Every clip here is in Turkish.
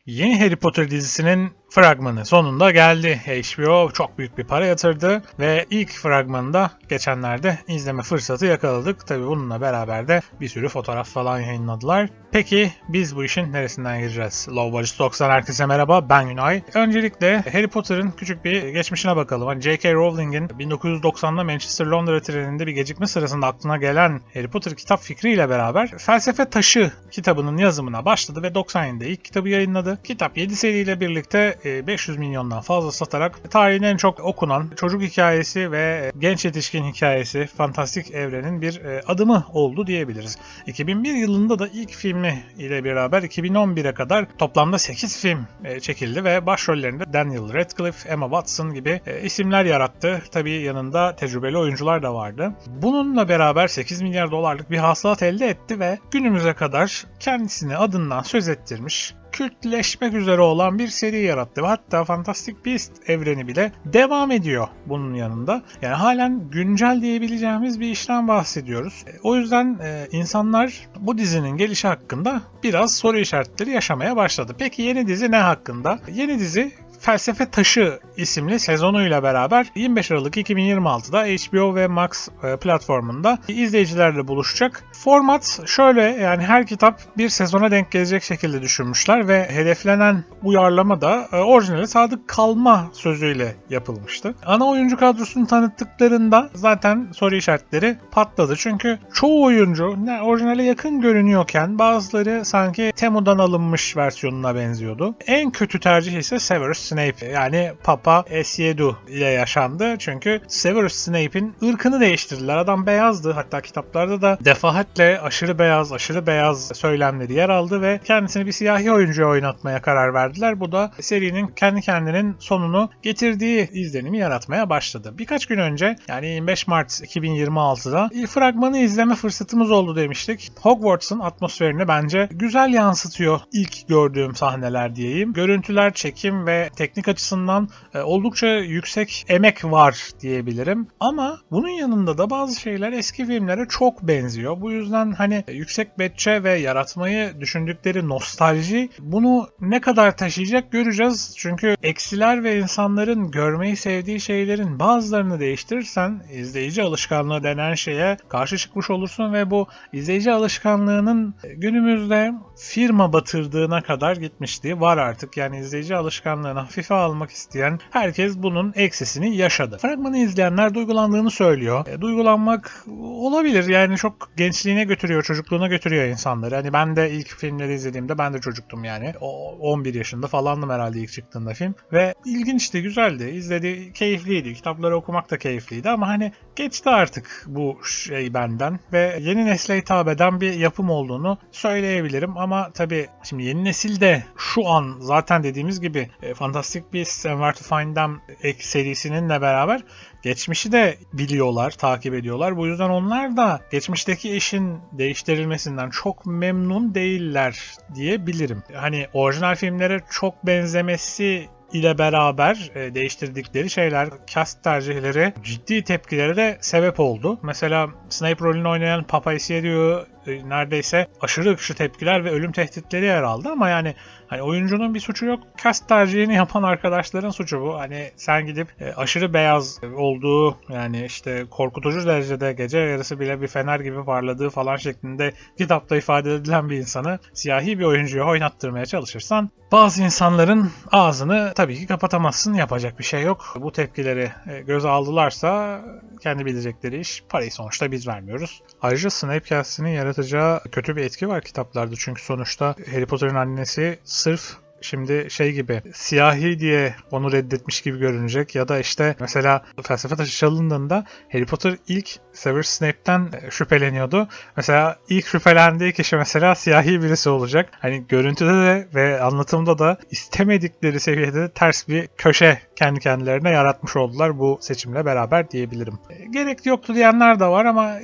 Yeni Harry Potter dizisinin fragmanı sonunda geldi. HBO çok büyük bir para yatırdı ve ilk fragmanı da geçenlerde izleme fırsatı yakaladık. Tabii bununla beraber de bir sürü fotoğraf falan yayınladılar. Peki biz bu işin neresinden gireceğiz? Low Budget Talks'tan herkese merhaba, ben Günay. Öncelikle Harry Potter'ın küçük bir geçmişine bakalım. Hani J.K. Rowling'in 1990'da Manchester-Londra treninde bir gecikme sırasında aklına gelen Harry Potter kitap fikriyle beraber Felsefe Taşı kitabının yazımına başladı ve 97'de ilk kitabı yayınladı. Kitap 7 seriyle birlikte 500 milyondan fazla satarak tarihin en çok okunan çocuk hikayesi ve genç yetişkin hikayesi fantastik evrenin bir adımı oldu diyebiliriz. 2001 yılında da ilk filmi ile beraber 2011'e kadar toplamda 8 film çekildi ve başrollerinde Daniel Radcliffe, Emma Watson gibi isimler yarattı. Tabii yanında tecrübeli oyuncular da vardı. Bununla beraber 8 milyar dolarlık bir hasılat elde etti ve günümüze kadar kendisini adından söz ettirmiş, kültleşmek üzere olan bir seri yarattı. Hatta Fantastic Beasts evreni bile devam ediyor bunun yanında. Yani halen güncel diyebileceğimiz bir işten bahsediyoruz. O yüzden insanlar bu dizinin gelişi hakkında biraz soru işaretleri yaşamaya başladı. Peki yeni dizi ne hakkında? Yeni dizi Felsefe Taşı isimli sezonuyla beraber 25 Aralık 2026'da HBO ve Max platformunda izleyicilerle buluşacak. Format şöyle, yani her kitap bir sezona denk gelecek şekilde düşünmüşler ve hedeflenen uyarlama da orijinale sadık kalma sözüyle yapılmıştı. Ana oyuncu kadrosunu tanıttıklarında zaten soru işaretleri patladı. Çünkü çoğu oyuncu orijinale yakın görünüyorken bazıları sanki Temu'dan alınmış versiyonuna benziyordu. En kötü tercih ise Severus Snape, yani Papa Esiedu ile yaşandı. Çünkü Severus Snape'in ırkını değiştirdiler. Adam beyazdı. Hatta kitaplarda da defaatle aşırı beyaz söylemleri yer aldı ve kendisini bir siyahi oyuncuya oynatmaya karar verdiler. Bu da serinin kendi kendinin sonunu getirdiği izlenimi yaratmaya başladı. Birkaç gün önce, yani 25 Mart 2026'da ilk fragmanı izleme fırsatımız oldu demiştik. Hogwarts'ın atmosferini bence güzel yansıtıyor ilk gördüğüm sahneler diyeyim. Görüntüler, çekim ve teknik açısından oldukça yüksek emek var diyebilirim. Ama bunun yanında da bazı şeyler eski filmlere çok benziyor. Bu yüzden hani yüksek bütçe ve yaratmayı düşündükleri nostalji bunu ne kadar taşıyacak göreceğiz. Çünkü eksiler ve insanların görmeyi sevdiği şeylerin bazılarını değiştirirsen izleyici alışkanlığı denen şeye karşı çıkmış olursun ve bu izleyici alışkanlığının günümüzde firma batırdığına kadar gitmişliği var artık. Yani izleyici alışkanlığını hafife almak isteyen herkes bunun eksisini yaşadı. Fragmanı izleyenler duygulandığını söylüyor. Duygulanmak olabilir. Yani çok gençliğine götürüyor, çocukluğuna götürüyor insanları. Hani ben de ilk filmleri izlediğimde ben de çocuktum yani. 11 yaşında falandım herhalde ilk çıktığında film. Ve ilginçti, güzeldi. İzledi, keyifliydi. Kitapları okumak da keyifliydi ama hani geçti artık bu şey benden ve yeni nesle hitap eden bir yapım olduğunu söyleyebilirim. Ama tabii şimdi yeni nesil de şu an zaten dediğimiz gibi Fantastic Beasts and Where to Find Them serisininle beraber geçmişi de biliyorlar, takip ediyorlar. Bu yüzden onlar da geçmişteki işin değiştirilmesinden çok memnun değiller diyebilirim. Hani orijinal filmlere çok benzemesi ile beraber değiştirdikleri şeyler, cast tercihleri ciddi tepkilere de sebep oldu. Mesela Snape rolünü oynayan Papa Esiedu neredeyse aşırı ırkçı tepkiler ve ölüm tehditleri yer aldı ama yani hani oyuncunun bir suçu yok. Cast tercihini yapan arkadaşların suçu bu. Hani sen gidip aşırı beyaz olduğu, yani işte korkutucu derecede gece yarısı bile bir fener gibi parladığı falan şeklinde kitapta ifade edilen bir insanı siyahi bir oyuncuya oynattırmaya çalışırsan bazı insanların ağzını tabii ki kapatamazsın. Yapacak bir şey yok. Bu tepkileri göze aldılarsa kendi bilecekleri iş. Parayı sonuçta biz vermiyoruz. Ayrıca Snape cast'inin yaratacağı kötü bir etki var kitaplarda. Çünkü sonuçta Harry Potter'ın annesi sırf şimdi şey gibi siyahi diye onu reddetmiş gibi görünecek ya da işte mesela Felsefe Taşı çalındığında Harry Potter ilk Severus Snape'ten şüpheleniyordu. Mesela ilk şüphelendiği kişi mesela siyahi birisi olacak. Hani görüntüde de ve anlatımda da istemedikleri seviyede ters bir köşe kendi kendilerine yaratmış oldular bu seçimle beraber diyebilirim. Gerek yoktu diyenler de var ama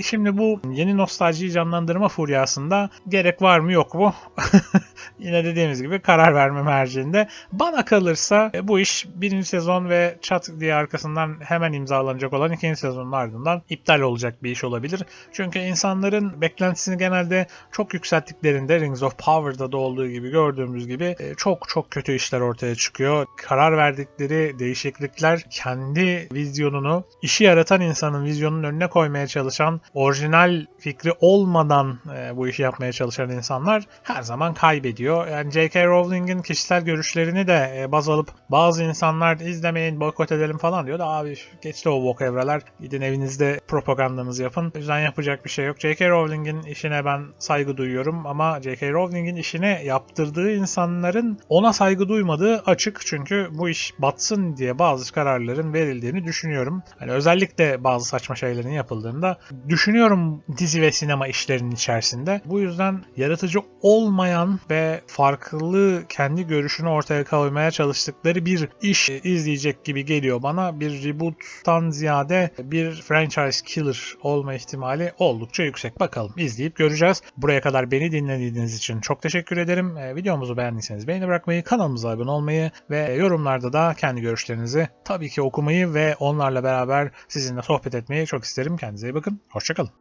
şimdi bu yeni nostaljiyi canlandırma furyasında gerek var mı yok mu? Yine dediğimiz gibi karar karar verme merciinde. Bana kalırsa bu iş birinci sezon ve çat diye arkasından hemen imzalanacak olan ikinci sezonun ardından iptal olacak bir iş olabilir. Çünkü insanların beklentisini genelde çok yükselttiklerinde Rings of Power'da da olduğu gibi gördüğümüz gibi çok çok kötü işler ortaya çıkıyor. Karar verdikleri değişiklikler kendi vizyonunu, işi yaratan insanın vizyonunun önüne koymaya çalışan, orijinal fikri olmadan bu işi yapmaya çalışan insanlar her zaman kaybediyor. Yani J.K. Rowling'in kişisel görüşlerini de baz alıp bazı insanlar izlemeyin, boykot edelim falan diyor da abi geçti o bok evreler. Gidin evinizde propagandanızı yapın. O yüzden yapacak bir şey yok. J.K. Rowling'in işine ben saygı duyuyorum ama J.K. Rowling'in işine yaptırdığı insanların ona saygı duymadığı açık. Çünkü bu iş batsın diye bazı kararların verildiğini düşünüyorum. Hani özellikle bazı saçma şeylerin yapıldığında düşünüyorum dizi ve sinema işlerinin içerisinde. Bu yüzden yaratıcı olmayan ve farklı kendi görüşünü ortaya koymaya çalıştıkları bir iş izleyecek gibi geliyor bana. Bir reboot'tan ziyade bir franchise killer olma ihtimali oldukça yüksek. Bakalım izleyip göreceğiz. Buraya kadar beni dinlediğiniz için çok teşekkür ederim. Videomuzu beğendiyseniz beğeni bırakmayı, kanalımıza abone olmayı ve yorumlarda da kendi görüşlerinizi tabii ki okumayı ve onlarla beraber sizinle sohbet etmeyi çok isterim. Kendinize iyi bakın. Hoşça kalın.